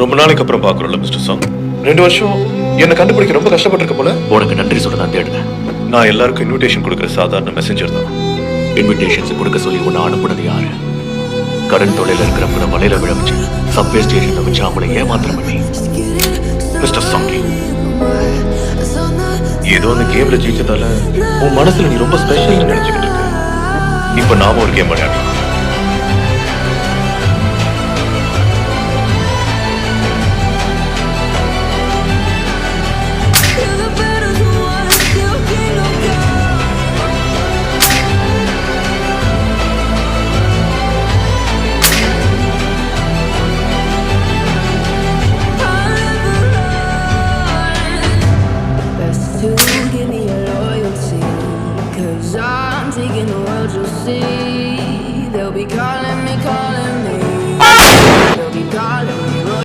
ரொம்ப நாளைக்கு அப்புறம் பாக்குறோம்ல மிஸ்டர் சாங். 2 வருஷம் என்ன கண்டுபிடிக்க ரொம்ப கஷ்டப்பட்டிருக்க போல. உனக்கு நன்றி சொல்ல தான் தேடுறேன். நான் எல்லாருக்கும் இன்விடேஷன் கொடுக்குற சாதாரண மெசஞ்சர் தான். இன்விடேஷன்ஸ் கொடுக்க சொல்லி உன்னை அனுப்புனது யாரு? கடன் தொழில இருக்கிறவங்க வலையில விழமிச்சு சப்வே ஸ்டேஷன்ல வச்சு அவங்களை ஏமாத்திரம் பண்ணி. மிஸ்டர் சாங்கி, ஏதோ அந்த கேம்ல ஜெயிச்சதால உன் மனசுல நீ ரொம்ப ஸ்பெஷல் நினைச்சுக்கிட்டு இருக்க. இப்ப நாம ஒரு கேம் விளையாடலாம்.